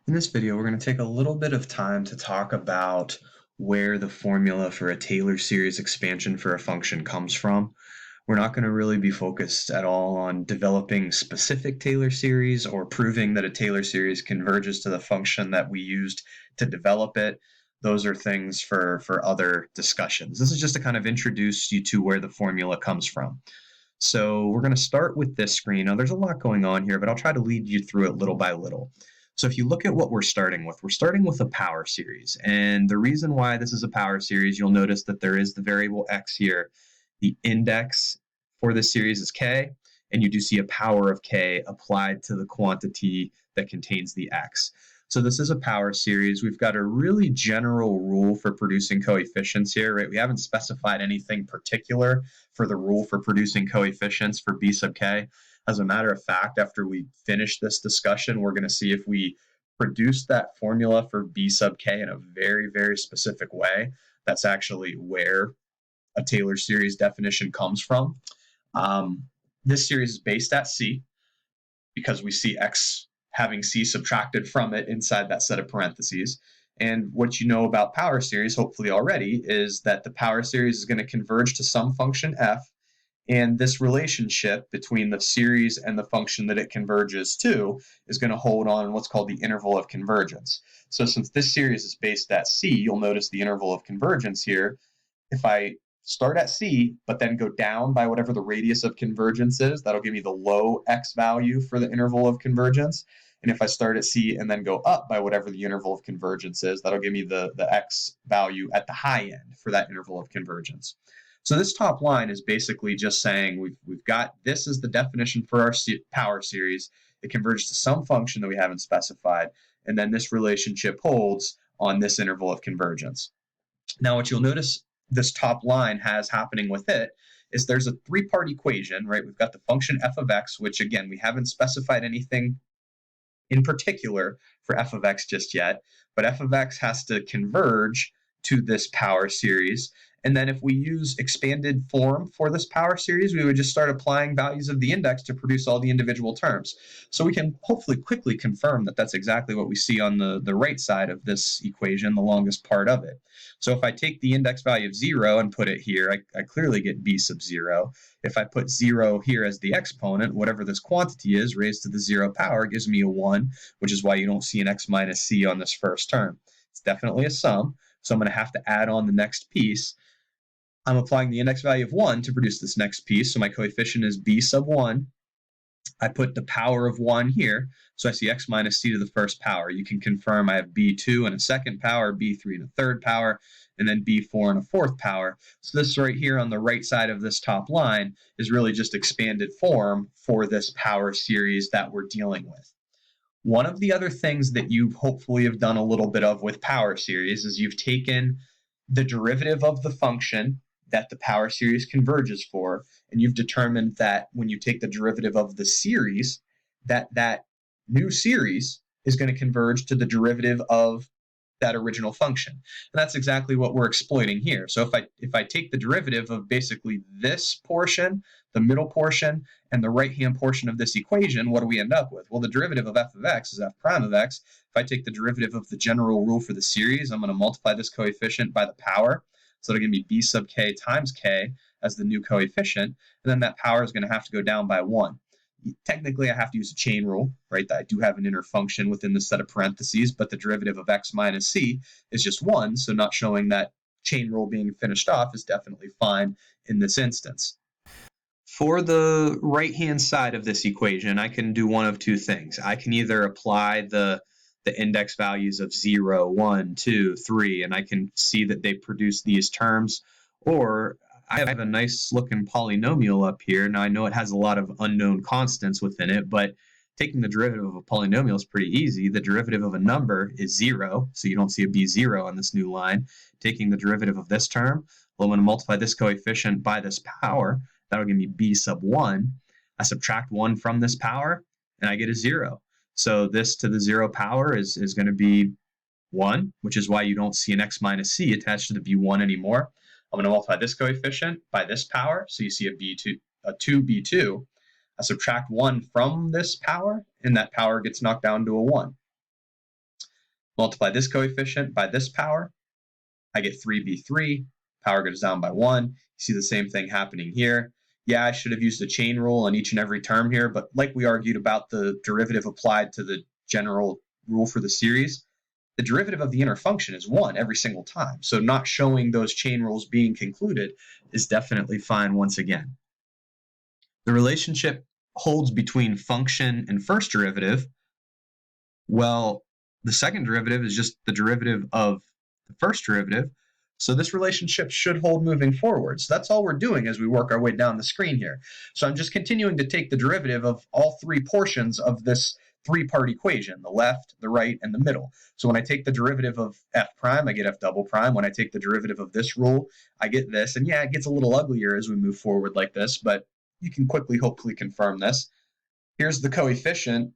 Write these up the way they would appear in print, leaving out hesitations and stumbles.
In this video, we're going to take a little bit of time to talk about where the formula for a Taylor series expansion for a function comes from. We're not going to really be focused at all on developing specific Taylor series or proving that a Taylor series converges to the function that we used to develop it. Those are things for other discussions. This is just to kind of introduce you to where the formula comes from. So we're going to start with this screen. Now, there's a lot going on here, but I'll try to lead you through it little by little. So if you look at what we're starting with a power series. And the reason why this is a power series, you'll notice that there is the variable x here. The index for this series is k, and you do see a power of k applied to the quantity that contains the x. So this is a power series. We've got a really general rule for producing coefficients here, right? We haven't specified anything particular for the rule for producing coefficients for b sub k. As a matter of fact, after we finish this discussion, we're going to see if we produce that formula for b sub k in a very, very specific way. That's actually where a Taylor series definition comes from. This series is based at c because we see x having c subtracted from it inside that set of parentheses. And what you know about power series, hopefully already, is that the power series is going to converge to some function f, and this relationship between the series and the function that it converges to is going to hold on what's called the interval of convergence. So since this series is based at c, you'll notice the interval of convergence here. If I start at c, but then go down by whatever the radius of convergence is, that'll give me the low x value for the interval of convergence. And if I start at c and then go up by whatever the interval of convergence is, that'll give me the x value at the high end for that interval of convergence. So this top line is basically just saying we've got this is the definition for our power series. It converges to some function that we haven't specified, and then this relationship holds on this interval of convergence. Now, what you'll notice this top line has happening with it is there's a three-part equation, right? We've got the function f of x, which again, we haven't specified anything in particular for f of x just yet, but f of x has to converge to this power series. And then if we use expanded form for this power series, we would just start applying values of the index to produce all the individual terms. So we can hopefully quickly confirm that that's exactly what we see on the right side of this equation, the longest part of it. So if I take the index value of 0 and put it here, I clearly get b sub 0. If I put 0 here as the exponent, whatever this quantity is raised to the 0 power gives me a 1, which is why you don't see an x minus c on this first term. It's definitely a sum, so I'm going to have to add on the next piece. I'm applying the index value of 1 to produce this next piece, so my coefficient is b sub 1. I put the power of 1 here, so I see x minus c to the first power. You can confirm I have b2 and a second power, b3 and a third power, and then b4 and a fourth power. So this right here on the right side of this top line is really just expanded form for this power series that we're dealing with. One of the other things that you hopefully have done a little bit of with power series is you've taken the derivative of the function that the power series converges for, and you've determined that when you take the derivative of the series, that new series is going to converge to the derivative of that original function. And that's exactly what we're exploiting here. So if I take the derivative of basically this portion, the middle portion, and the right-hand portion of this equation, what do we end up with? Well, the derivative of f of x is f prime of x. If I take the derivative of the general rule for the series, I'm going to multiply this coefficient by the power. So it'll give me b sub k times k as the new coefficient, and then that power is going to have to go down by 1. Technically, I have to use a chain rule, right? I do have an inner function within the set of parentheses, but the derivative of x minus c is just 1, so not showing that chain rule being finished off is definitely fine in this instance. For the right-hand side of this equation, I can do one of two things. I can either apply the index values of 0, 1, 2, 3, and I can see that they produce these terms, or I have a nice looking polynomial up here. Now I know it has a lot of unknown constants within it, but taking the derivative of a polynomial is pretty easy. The derivative of a number is 0, so you don't see a b0 on this new line. Taking the derivative of this term, well, I'm going to multiply this coefficient by this power. That'll give me b sub 1. I subtract 1 from this power, and I get a 0. So this to the 0 power is going to be 1, which is why you don't see an x minus c attached to the b1 anymore. I'm going to multiply this coefficient by this power, so you see a 2b2. I subtract 1 from this power, and that power gets knocked down to a 1. Multiply this coefficient by this power, I get 3b3, power goes down by 1. You see the same thing happening here. Yeah, I should have used the chain rule on each and every term here, but like we argued about the derivative applied to the general rule for the series, the derivative of the inner function is 1 every single time. So not showing those chain rules being concluded is definitely fine once again. The relationship holds between function and first derivative. Well, the second derivative is just the derivative of the first derivative. So this relationship should hold moving forward. So that's all we're doing as we work our way down the screen here. So I'm just continuing to take the derivative of all three portions of this three-part equation, the left, the right, and the middle. So when I take the derivative of f prime, I get f double prime. When I take the derivative of this rule, I get this. And yeah, it gets a little uglier as we move forward like this, but you can quickly, hopefully, confirm this. Here's the coefficient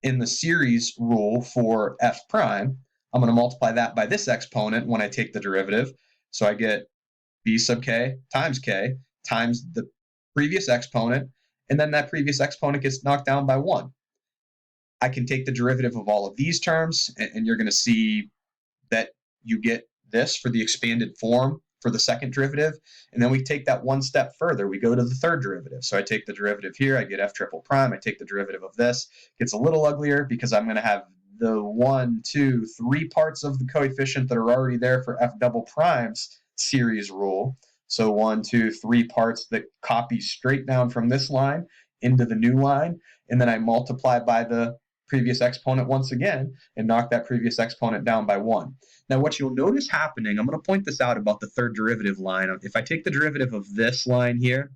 in the series rule for f prime. I'm going to multiply that by this exponent when I take the derivative. So I get b sub k times the previous exponent, and then that previous exponent gets knocked down by 1. I can take the derivative of all of these terms, and you're going to see that you get this for the expanded form for the second derivative, and then we take that one step further. We go to the third derivative. So I take the derivative here, I get f triple prime, I take the derivative of this. It gets a little uglier because I'm going to have the 1, 2, 3 parts of the coefficient that are already there for f double prime's series rule. So 1, 2, 3 parts that copy straight down from this line into the new line, and then I multiply by the previous exponent once again and knock that previous exponent down by 1. Now what you'll notice happening, I'm going to point this out about the third derivative line. If I take the derivative of this line here,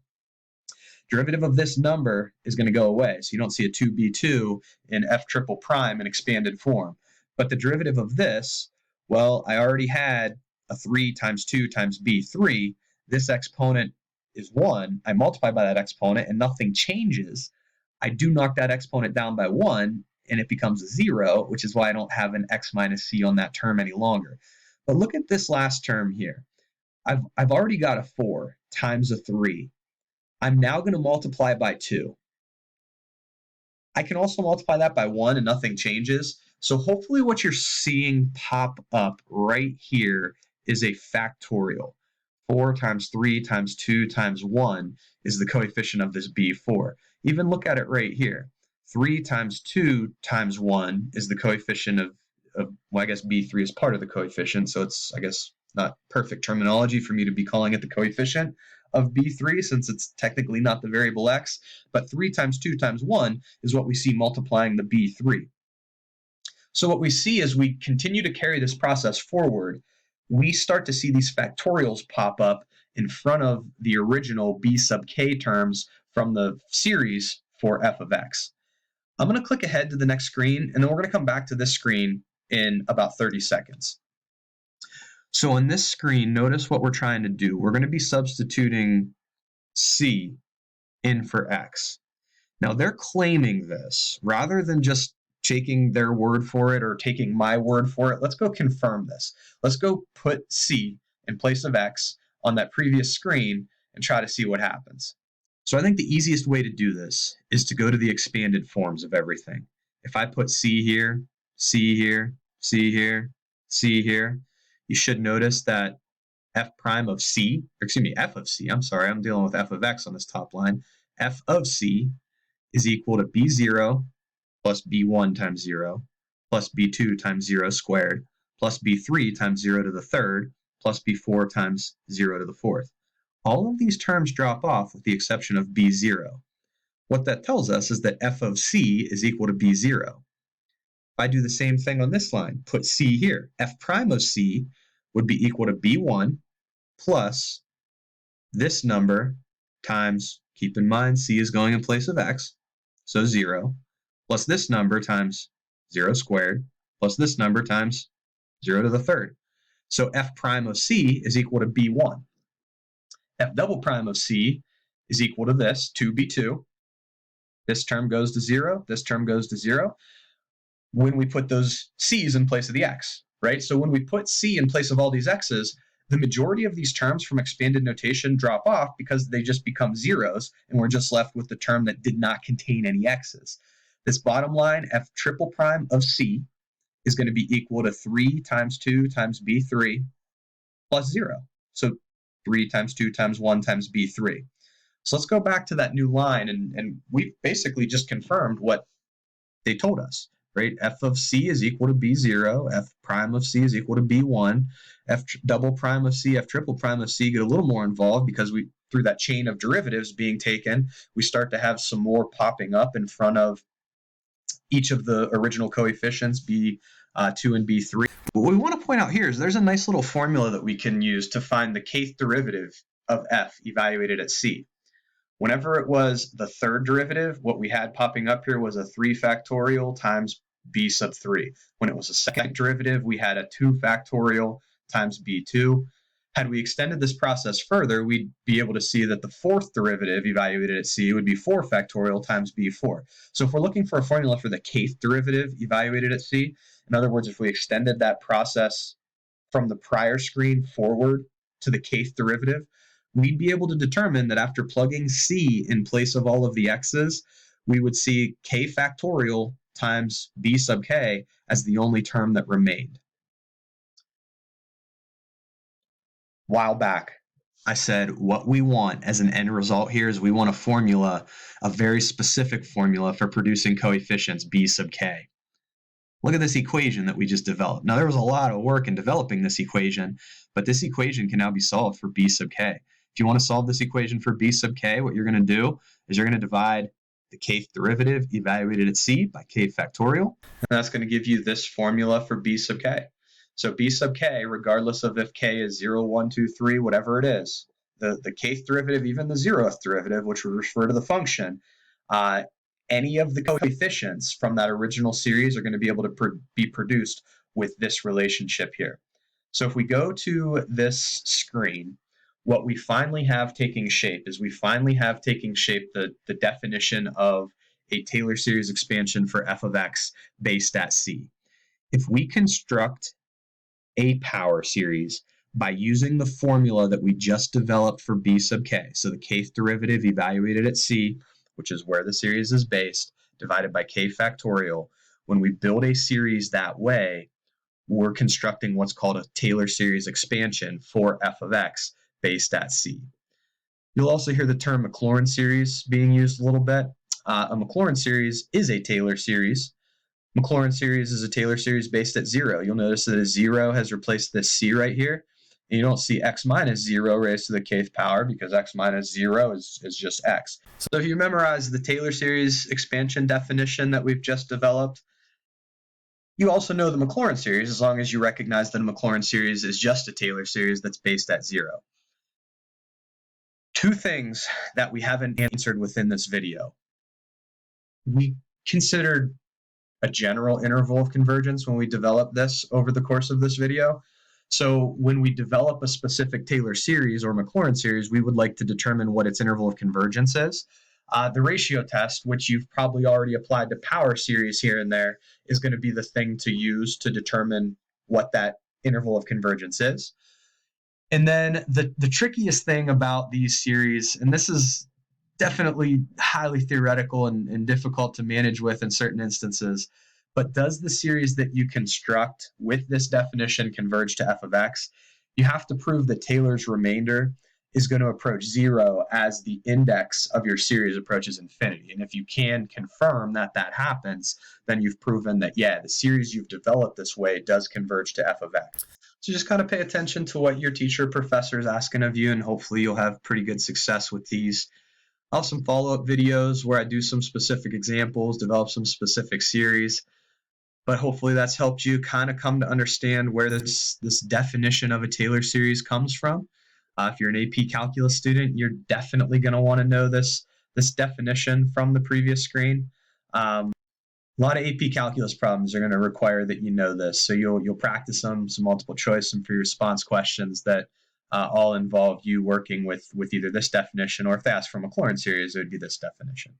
derivative of this number is going to go away. So you don't see a 2b2 in f triple prime in expanded form. But the derivative of this, well, I already had a 3 times 2 times b3. This exponent is 1. I multiply by that exponent and nothing changes. I do knock that exponent down by 1, and it becomes 0, which is why I don't have an x minus c on that term any longer. But look at this last term here. I've already got a 4 times a 3. I'm now going to multiply by 2. I can also multiply that by 1 and nothing changes. So hopefully what you're seeing pop up right here is a factorial. 4 times 3 times 2 times 1 is the coefficient of this b4. Even look at it right here. 3 times 2 times 1 is the coefficient of well, I guess b3 is part of the coefficient, so it's, I guess, not perfect terminology for me to be calling it the coefficient of b3 since it's technically not the variable x, but 3 times 2 times 1 is what we see multiplying the b3. So what we see as we continue to carry this process forward, we start to see these factorials pop up in front of the original b sub k terms from the series for f of x. I'm going to click ahead to the next screen, and then we're going to come back to this screen in about 30 seconds. So on this screen, notice what we're trying to do. We're going to be substituting c in for x. Now they're claiming this. Rather than just taking their word for it or taking my word for it, let's go confirm this. Let's go put c in place of x on that previous screen and try to see what happens. So I think the easiest way to do this is to go to the expanded forms of everything. If I put c here, c here, c here, c here, you should notice that f prime of c, or excuse me, f of c, I'm sorry, I'm dealing with f of x on this top line, f of c is equal to b0 plus b1 times 0 plus b2 times 0 squared plus b3 times 0 to the third plus b4 times 0 to the fourth. All of these terms drop off with the exception of b0. What that tells us is that f of c is equal to b0. If I do the same thing on this line, put c here, f prime of c would be equal to b1 plus this number times, keep in mind c is going in place of x, so 0, plus this number times 0 squared, plus this number times 0 to the third. So f prime of c is equal to b1. F double prime of c is equal to this, 2b2. This term goes to 0, this term goes to 0. When we put those c's in place of the x, right? So when we put c in place of all these x's, the majority of these terms from expanded notation drop off because they just become zeros, and we're just left with the term that did not contain any x's. This bottom line, f triple prime of c, is going to be equal to 3 times 2 times b3 plus 0. So 3 times 2 times 1 times b3. So let's go back to that new line, and we basically just confirmed what they told us, right? F of c is equal to b0, f prime of c is equal to b1, f double prime of c, f triple prime of c get a little more involved because we, through that chain of derivatives being taken, we start to have some more popping up in front of each of the original coefficients, b2 and b3. What we want to point out here is there's a nice little formula that we can use to find the kth derivative of f evaluated at c. Whenever it was the third derivative, what we had popping up here was a 3 factorial times b sub 3. When it was a second derivative, we had a 2 factorial times b2. Had we extended this process further, we'd be able to see that the fourth derivative evaluated at c would be 4 factorial times b4. So if we're looking for a formula for the kth derivative evaluated at c, in other words, if we extended that process from the prior screen forward to the kth derivative, we'd be able to determine that after plugging c in place of all of the x's, we would see k factorial times b sub k as the only term that remained. While back, I said what we want as an end result here is we want a formula, a very specific formula for producing coefficients b sub k. Look at this equation that we just developed. Now, there was a lot of work in developing this equation, but this equation can now be solved for b sub k. If you want to solve this equation for b sub k, what you're going to do is you're going to divide the kth derivative evaluated at c by k factorial, and that's going to give you this formula for b sub k. So b sub k, regardless of if k is 0, 1, 2, 3, whatever it is, the kth derivative, even the 0th derivative, which would refer to the function, any of the coefficients from that original series are going to be able to be produced with this relationship here. So if we go to this screen, what we finally have taking shape is the definition of a Taylor series expansion for f of x based at c. If we construct a power series by using the formula that we just developed for b sub k, so the kth derivative evaluated at c, which is where the series is based, divided by k factorial, when we build a series that way, we're constructing what's called a Taylor series expansion for f of x based at c. You'll also hear the term Maclaurin series being used a little bit. A Maclaurin series is a Taylor series. Maclaurin series is a Taylor series based at 0. You'll notice that a 0 has replaced this c right here. And you don't see x minus 0 raised to the kth power because x minus 0 is just x. So if you memorize the Taylor series expansion definition that we've just developed, you also know the Maclaurin series as long as you recognize that a Maclaurin series is just a Taylor series that's based at 0. Two things that we haven't answered within this video. We considered a general interval of convergence when we develop this over the course of this video. So when we develop a specific Taylor series or Maclaurin series, we would like to determine what its interval of convergence is. The ratio test, which you've probably already applied to power series here and there, is going to be the thing to use to determine what that interval of convergence is. And then the trickiest thing about these series, and this is definitely highly theoretical and difficult to manage with in certain instances, but does the series that you construct with this definition converge to f of x? You have to prove that Taylor's remainder is going to approach 0 as the index of your series approaches infinity. And if you can confirm that that happens, then you've proven that, yeah, the series you've developed this way does converge to f of x. So just kind of pay attention to what your teacher or professor is asking of you, and hopefully you'll have pretty good success with these. I'll have some follow-up videos where I do some specific examples, develop some specific series, but hopefully that's helped you kind of come to understand where this definition of a Taylor series comes from. If you're an AP Calculus student, you're definitely going to want to know this definition from the previous screen. A lot of AP Calculus problems are going to require that you know this, so you'll practice some multiple choice and free response questions that all involve you working with either this definition, or if they ask for a Maclaurin series, it would be this definition.